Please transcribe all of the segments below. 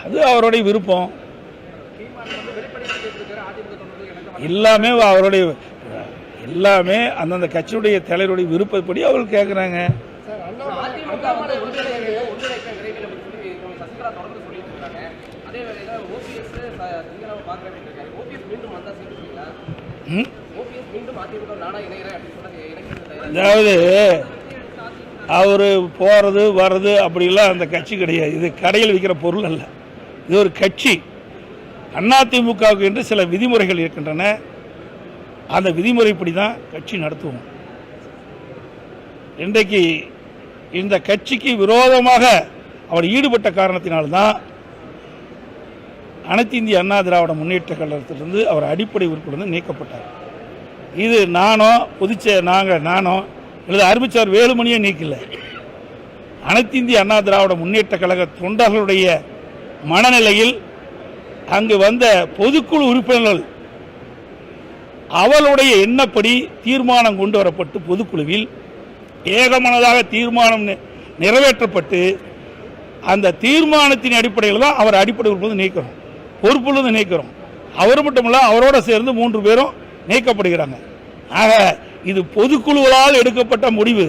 அது அவருடைய விருப்பம். எல்லாமே அந்தந்த கட்சியுடைய தலைவருடைய விருப்பப்படி அவர்கள் கேட்குறாங்க. அதாவது அவரு போறது வர்றது அப்படிலாம் அந்த கட்சி கிடையாது. இது கடையில் விற்கிற பொருள் அல்ல, இது ஒரு கட்சி. அதிமுகவுக்கு என்று சில விதிமுறைகள் இருக்கின்றன. அந்த விதிமுறைப்படி தான் கட்சி நடத்துவோம். இன்றைக்கு இந்த கட்சிக்கு விரோதமாக அவர் ஈடுபட்ட காரணத்தினால்தான் அனைத்து இந்திய அண்ணா திராவிட முன்னேற்ற கழகத்திலிருந்து அவர் அடிப்படை உறுப்பினர் நீக்கப்பட்டார். இது நானோ அல்லது அறிவிச்சார் வேலுமணியை நீக்கல. அனைத்து இந்திய அண்ணா திராவிட முன்னேற்ற கழக தொண்டர்களுடைய மனநிலையில் அங்கு வந்த பொதுக்குழு உறுப்பினர்கள் அவளுடைய எண்ணப்படி தீர்மானம் கொண்டு வரப்பட்டு பொதுக்குழுவில் ஏகமனதாக தீர்மானம் நிறைவேற்றப்பட்டு அந்த தீர்மானத்தின் அடிப்படையில் தான் அவர் அடிப்படை உறுப்பினர் நீக்கிறோம், பொறுப்புலேருந்து நீக்கிறோம். அவர் மட்டுமல்ல, அவரோட சேர்ந்து 3 பேரும் நீக்கப்படுகிறாங்க. ஆக இது பொதுக்குழுவால் எடுக்கப்பட்ட முடிவு.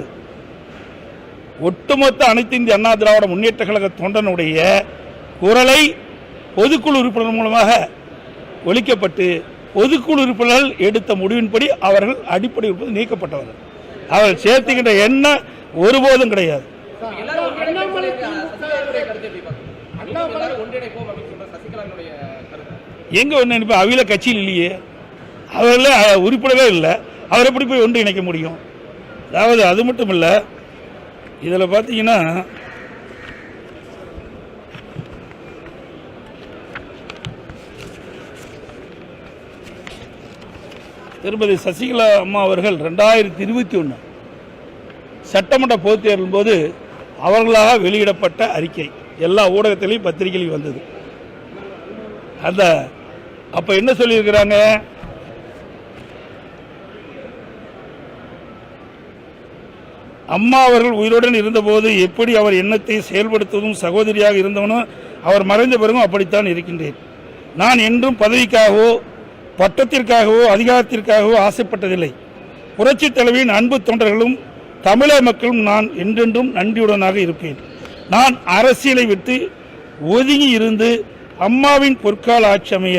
ஒட்டுமொத்த அனைத்து இந்திய அண்ணா திராவிட முன்னேற்ற கழக தொண்டனுடைய குரலை பொதுக்குழு உறுப்பினர் மூலமாக ஒழிக்கப்பட்டு பொதுக்குழு உறுப்பினர்கள் எடுத்த முடிவின்படி அவர்கள் அடிப்படை உறுப்பினர் நீக்கப்பட்டவர்கள். அவர்கள் சேர்த்துக்கின்ற எண்ணம் ஒருபோதும் கிடையாது. எங்க ஒன்று அவையில கட்சியில் இல்லையே, அவர்கள் உறுப்பினரே இல்லை, அவர் எப்படி போய் ஒன்று இணைக்க முடியும்? அதாவது அது மட்டும் இல்லை, இதில் பார்த்தீங்கன்னா திருமதி சசிகலா அம்மா அவர்கள் 2021 சட்டமன்ற பொதுத் தேர்தலின் போது அவர்களாக வெளியிடப்பட்ட அறிக்கை எல்லா ஊடகத்திலையும் பத்திரிகையிலும் வந்தது. அந்த அப்ப என்ன சொல்லியிருக்கிறாங்க? அம்மா அவர்கள் உயிருடன் இருந்தபோது எப்படி அவர் எண்ணத்தை செயல்படுத்துவதும் சகோதரியாக இருந்தவனும் அவர் மறைந்த பிறகும் அப்படித்தான் இருக்கின்றேன். நான் என்றும் பதவிக்காகவோ பட்டத்திற்காகவோ அதிகாரத்திற்காகவோ ஆசைப்பட்டதில்லை. புரட்சி தலைவியின் அன்பு தொண்டர்களும் தமிழக மக்களும் நான் என்றென்றும் நன்றியுடனாக இருப்பேன். நான் அரசியலை விட்டு ஒதுங்கி இருந்து அம்மாவின் பொற்கால ஆட்சி அமைய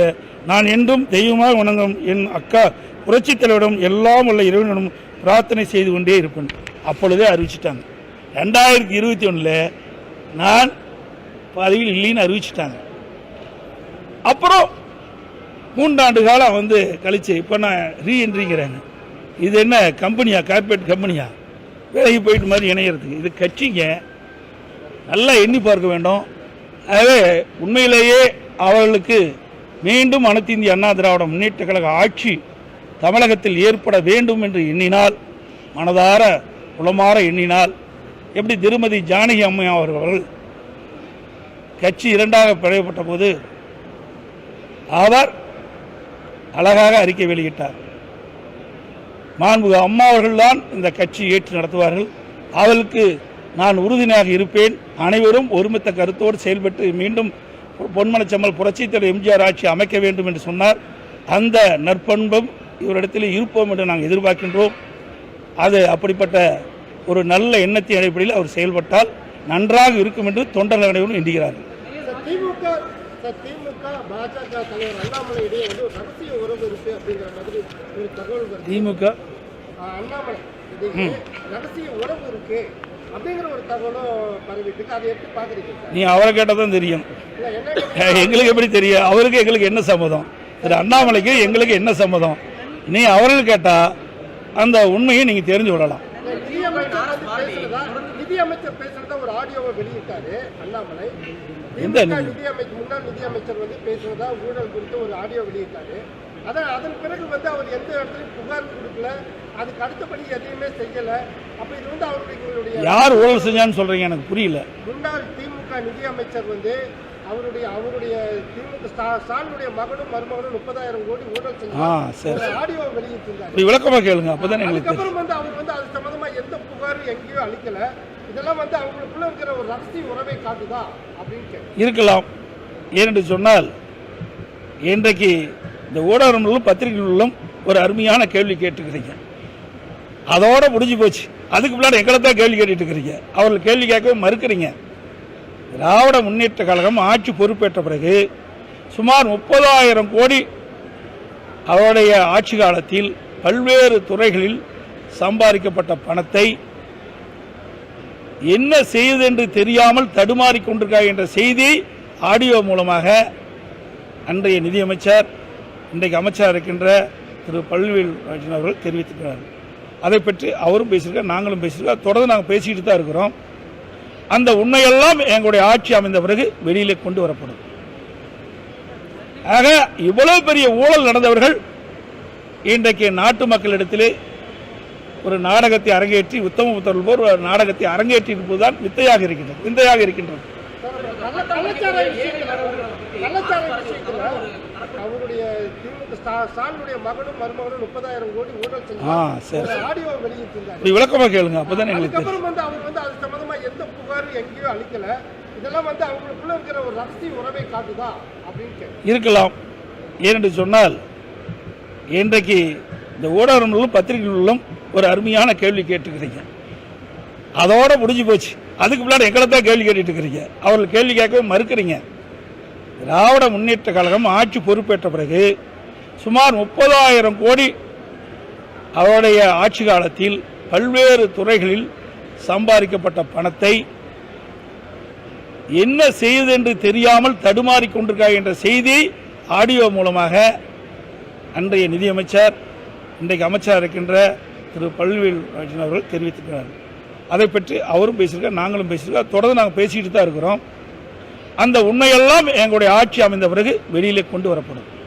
நான் என்றும் தெய்வமாக வணங்கும் என் அக்கா புரட்சி தலைவரிடம் எல்லாம் உள்ள இறைவனிடம் பிரார்த்தனை செய்து கொண்டே இருப்பேன். அப்பொழுதே அறிவிச்சிட்டாங்க. 2021 நான் பதவியில் இல்லைன்னு அறிவிச்சிட்டாங்க. அப்புறம் 3 ஆண்டு காலம் கழிச்சு இப்போ நான் ரீஎன்ட்ரிங்கிறாங்க. இது என்ன கம்பெனியா, கார்பரேட் கம்பெனியா வேலைக்கு போயிட்டு மாதிரி இணையிறதுக்கு? இது கட்சிங்க, நல்லா எண்ணி பார்க்க வேண்டும். ஆகவே உண்மையிலேயே அவர்களுக்கு மீண்டும் அனைத்து இந்திய அண்ணா திராவிட முன்னேற்ற கழக ஆட்சி தமிழகத்தில் ஏற்பட வேண்டும் என்று எண்ணினால், மனதார உளமாற எண்ணினால், எப்படி திருமதி ஜானகி அம்மா அவர்கள் கட்சி 2ஆக பிளவுபட்ட போது அவர் அழகாக அறிக்கை வெளியிட்டார். மாண்புமிகு அம்மா அவர்கள்தான் இந்த கட்சி ஏற்று நடத்துவார்கள், அவர்களுக்கு நான் உறுதுணையாக இருப்பேன், அனைவரும் ஒருமித்த கருத்தோடு செயல்பட்டு மீண்டும் பொன்மனச்செம்மல் புரட்சித் தலைவர் எம்ஜிஆர் ஆட்சி அமைக்க வேண்டும் என்று சொன்னார். அந்த நற்பண்பும் இவரிடத்தில் இருப்போம் என்று நாங்கள் எதிர்பார்க்கின்றோம். அது அப்படிப்பட்ட ஒரு நல்ல எண்ணத்தின் அடிப்படையில் அவர் செயல்பட்டால் நன்றாக இருக்கும் என்று தொண்டர்கள் அனைவரும் எண்ணுகிறார்கள். திமுக பாஜக தலைவர் அண்ணாமலை இடையே ரகசிய உறவு இருக்கு அப்படிங்கிற மாதிரி ஒரு தகவல். திமுக அண்ணாமலை ரகசிய உறவு இருக்கு அப்படிங்கிற ஒரு தகவலும் பரவிட்டு இருக்கு. அதை எப்படி பாக்குறீங்க? நீ அவரை கேட்டதான் தெரியும், எங்களுக்கு எப்படி தெரியும்? அவருக்கு எங்களுக்கு என்ன சம்மதம்? திரு அண்ணாமலைக்கு எங்களுக்கு என்ன சம்மதம்? நீ அவர்கள் கேட்டா அந்த உண்மையை நீங்க தெரிஞ்சு விடலாம். நிதியமைச்சர் பேசுறத ஒரு ஆடியோவை வெளியிட்டாரு அண்ணாமலை. முன்னாள் நிதியமைச்சர் பேசுறதா ஊழல் குறித்து ஒரு ஆடியோ வெளியிட்டாரு. அதன் பிறகு அவர் எந்த இடத்துலையும் புகார் கொடுக்கல, அதுக்கு அடுத்தபடி எதையுமே செய்யல. அப்ப இது அவருடைய யார் ஊழல் செஞ்சான்னு சொல்றீங்க? எனக்கு புரியல. முன்னாள் திமுக நிதியமைச்சர் அவருடைய திமுக ஸ்டாலினுடைய மகனும் மருமகனும் 30,000 கோடி ஊழல் சரி செஞ்சு ஆடியோ வெளியிட்டிருந்தாரு. இப்படி விளக்கமா கேளுங்க, அப்பதான் எங்களுக்கு அதுக்கப்புறம் வந்து அவர் வந்து அது சம்பந்தமா எந்த புகாரும் எங்கேயும் அளிக்கல. இதெல்லாம் வந்து அவங்களுக்குள்ள இருக்கிற ஒரு ரகசிய உறவை காட்டுதா அப்படின்னு இருக்கலாம். ஏனென்று சொன்னால் இன்றைக்கு இந்த ஊடகங்களும் பத்திரிகைகளிலும் ஒரு அருமையான கேள்வி கேட்டுக்கிறீங்க, அதோட முடிஞ்சு போச்சு. அதுக்கு முன்னாடி எங்களை தான் கேள்வி கேட்டுட்டு இருக்கிறீங்க, அவர்கள் கேள்வி கேட்கவே மறுக்கிறீங்க. திராவிட முன்னேற்ற கழகம் ஆட்சி பொறுப்பேற்ற பிறகு சுமார் 30,000 கோடி அவருடைய ஆட்சி காலத்தில் பல்வேறு துறைகளில் சம்பாதிக்கப்பட்ட பணத்தை என்ன செய்வது என்று தெரியாமல் தடுமாறி கொண்டிருக்கிறார் என்ற செய்தி ஆடியோ மூலமாக அன்றைய நிதியமைச்சர் இன்றைக்கு அமைச்சர் இருக்கின்ற திரு பழனிவேல் ராஜன் அவர்கள் தெரிவித்திருக்கிறார். அதை பற்றி அவரும் பேசியிருக்கார், நாங்களும் பேசியிருக்கோம், தொடர்ந்து நாங்கள் பேசிக்கிட்டு தான் இருக்கிறோம். அந்த உண்மையெல்லாம் எங்களுடைய ஆட்சி அமைந்த பிறகு வெளியிலே கொண்டு வரப்படும். ஆக இவ்வளவு பெரிய ஊழல் நடந்தவர்கள் இன்றைக்கு நாட்டு மக்களிடத்திலே ஒரு நாடகத்தை அரங்கேற்றி உத்தம புத்தர்கள் போல் ஒரு நாடகத்தை அரங்கேற்றி இருப்பதுதான் விந்தையாக இருக்கின்றது. அவருடைய திமுக ஸ்டாலினுடைய மகனும் மருமகனும் 30,000 கோடி ஊழல் செஞ்சு ஆடியோ வெளியிட்டிருந்தாரு. இப்படி விளக்கமா கேளுங்க, அப்பதான் எங்களுக்கு அதுக்கப்புறம் வந்து அவர் வந்து அது சம்பந்தமா எந்த புகாரும் எங்கேயும் அளிக்கல. இதெல்லாம் வந்து அவங்களுக்குள்ள இருக்கிற ஒரு ரகசிய உறவை காட்டுதா அப்படின்னு இருக்கலாம். ஏனென்று சொன்னால் இன்றைக்கு இந்த ஊடகங்களும் பத்திரிகைகளிலும் ஒரு அருமையான கேள்வி கேட்டுக்கிறீங்க, அதோட முடிஞ்சு போச்சு. அதுக்கு முன்னாடி எங்களை தான் கேள்வி கேட்டுட்டு இருக்கிறீங்க, அவர்கள் கேள்வி கேட்கவே மறுக்கிறீங்க. திராவிட முன்னேற்ற கழகம் ஆட்சி பொறுப்பேற்ற பிறகு சுமார் 30,000 கோடி அவருடைய ஆட்சி காலத்தில் பல்வேறு துறைகளில் சம்பாதிக்கப்பட்ட பணத்தை என்ன செய்வது என்று தெரியாமல் தடுமாறி கொண்டிருக்கிறார் என்ற செய்தி ஆடியோ மூலமாக அன்றைய நிதியமைச்சர் இன்றைக்கு அமைச்சர் இருக்கின்ற திரு பழனிவேல் ராஜன் அவர்கள் தெரிவித்திருக்கிறார். அதை பற்றி அவரும் பேசியிருக்கார், நாங்களும் பேசியிருக்கோம், தொடர்ந்து நாங்கள் பேசிக்கிட்டு தான் இருக்கிறோம். அந்த உண்மையெல்லாம் எங்களுடைய ஆட்சி அமைந்த பிறகு வெளியிலே கொண்டு வரப்படும்.